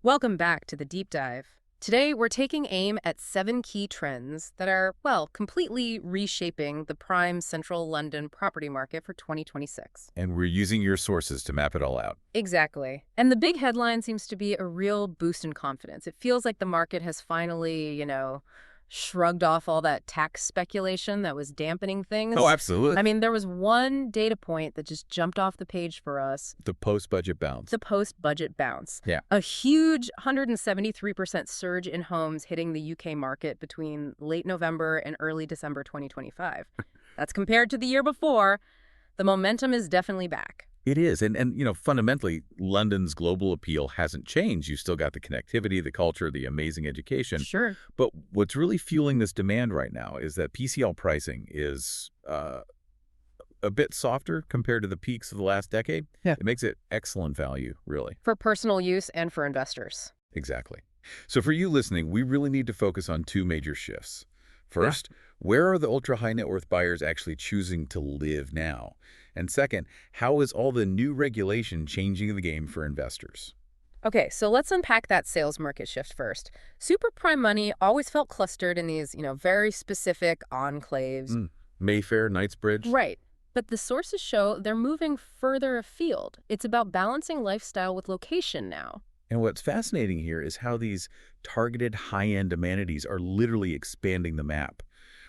Welcome back to the deep dive. Today, we're taking aim at 7 key trends that are, well, completely reshaping the prime central London property market for 2026. And we're using your sources to map it all out. Exactly. And the big headline seems to be a real boost in confidence. It feels like the market has finally, shrugged off all that tax speculation that was dampening things. Oh, absolutely. I mean, there was one data point that just jumped off the page for us. The post-budget bounce. The post-budget bounce. Yeah. A huge 173% surge in homes hitting the UK market between late November and early December 2025. That's compared to the year before. The momentum is definitely back. It is. And fundamentally, London's global appeal hasn't changed. You still got the connectivity, the culture, the amazing education. Sure. But what's really fueling this demand right now is that PCL pricing is a bit softer compared to the peaks of the last decade. Yeah. It makes it excellent value, really. For personal use and for investors. Exactly. So for you listening, we really need to focus on two major shifts. First, where are the ultra-high net worth buyers actually choosing to live now? And second, how is all the new regulation changing the game for investors? Okay, so let's unpack that sales market shift first. Super prime money always felt clustered in these, very specific enclaves. Mayfair, Knightsbridge. Right. But the sources show they're moving further afield. It's about balancing lifestyle with location now. And what's fascinating here is how these targeted high-end amenities are literally expanding the map.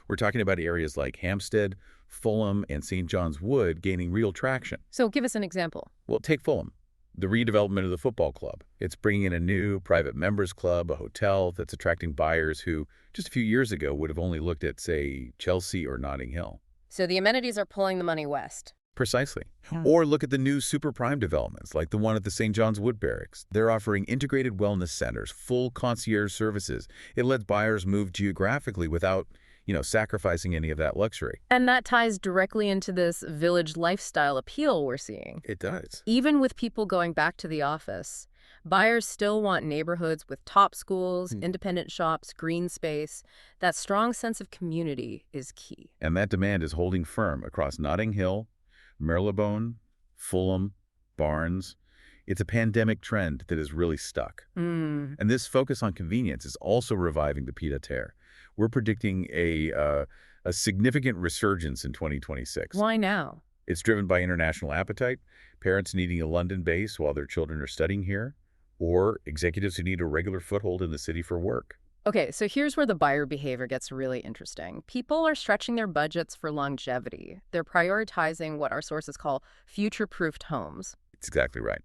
We're talking about areas like Hampstead, Fulham, and St. John's Wood gaining real traction. So give us an example. Well, take Fulham, the redevelopment of the football club. It's bringing in a new private members club, a hotel that's attracting buyers who just a few years ago would have only looked at, say, Chelsea or Notting Hill. So the amenities are pulling the money west. Precisely. Or look at the new super prime developments, like the one at the St. John's Wood Barracks. They're offering integrated wellness centers, full concierge services. It lets buyers move geographically without, sacrificing any of that luxury. And that ties directly into this village lifestyle appeal we're seeing. It does. Even with people going back to the office, buyers still want neighborhoods with top schools, independent shops, green space. That strong sense of community is key. And that demand is holding firm across Notting Hill, Marylebone, Fulham, Barnes. It's a pandemic trend that is really stuck. And this focus on convenience is also reviving the pied-à-terre. We're predicting a significant resurgence in 2026. Why now? It's driven by international appetite, parents needing a London base while their children are studying here, or executives who need a regular foothold in the city for work. Okay, so here's where the buyer behavior gets really interesting. People are stretching their budgets for longevity. They're prioritizing what our sources call future-proofed homes. It's exactly right.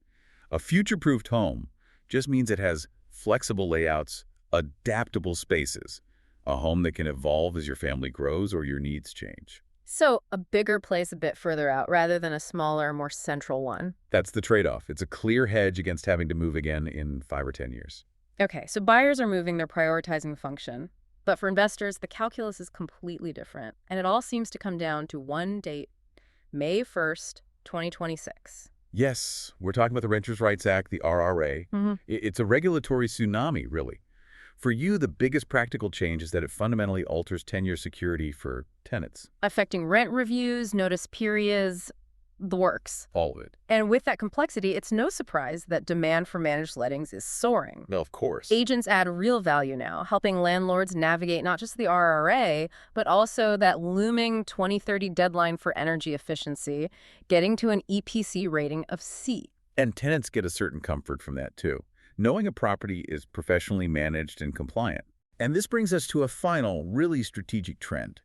A future-proofed home just means it has flexible layouts, adaptable spaces, a home that can evolve as your family grows or your needs change. So a bigger place a bit further out rather than a smaller, more central one. That's the trade-off. It's a clear hedge against having to move again in 5 or 10 years. Okay, so buyers are moving, they're prioritizing function. But for investors, the calculus is completely different. And it all seems to come down to one date, May 1st, 2026. Yes, we're talking about the Renters' Rights Act, the RRA. It's a regulatory tsunami, really. For you, the biggest practical change is that it fundamentally alters tenure security for tenants. Affecting rent reviews, notice periods, the works. All of it. And with that complexity, it's no surprise that demand for managed lettings is soaring. Well, of course. Agents add real value now, helping landlords navigate not just the RRA, but also that looming 2030 deadline for energy efficiency, getting to an EPC rating of C. And tenants get a certain comfort from that, too, knowing a property is professionally managed and compliant. And this brings us to a final, really strategic trend.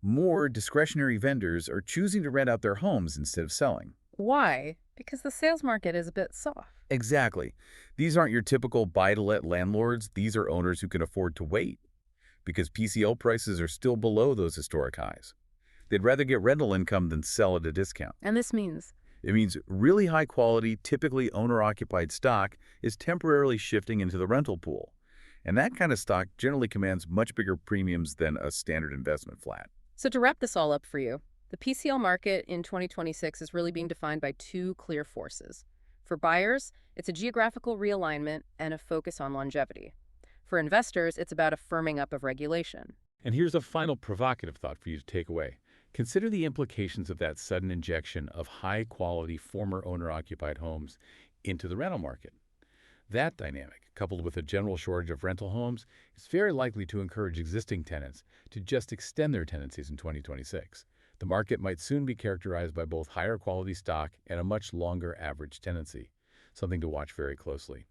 More discretionary vendors are choosing to rent out their homes instead of selling. Why? Because the sales market is a bit soft. Exactly. These aren't your typical buy-to-let landlords. These are owners who can afford to wait because PCL prices are still below those historic highs. They'd rather get rental income than sell at a discount. And this means? It means really high-quality, typically owner-occupied stock is temporarily shifting into the rental pool. And that kind of stock generally commands much bigger premiums than a standard investment flat. So to wrap this all up for you, the PCL market in 2026 is really being defined by two clear forces. For buyers, it's a geographical realignment and a focus on longevity. For investors, it's about a firming up of regulation. And here's a final provocative thought for you to take away. Consider the implications of that sudden injection of high-quality former owner-occupied homes into the rental market. That dynamic, coupled with a general shortage of rental homes, is very likely to encourage existing tenants to just extend their tenancies in 2026. The market might soon be characterized by both higher quality stock and a much longer average tenancy, something to watch very closely.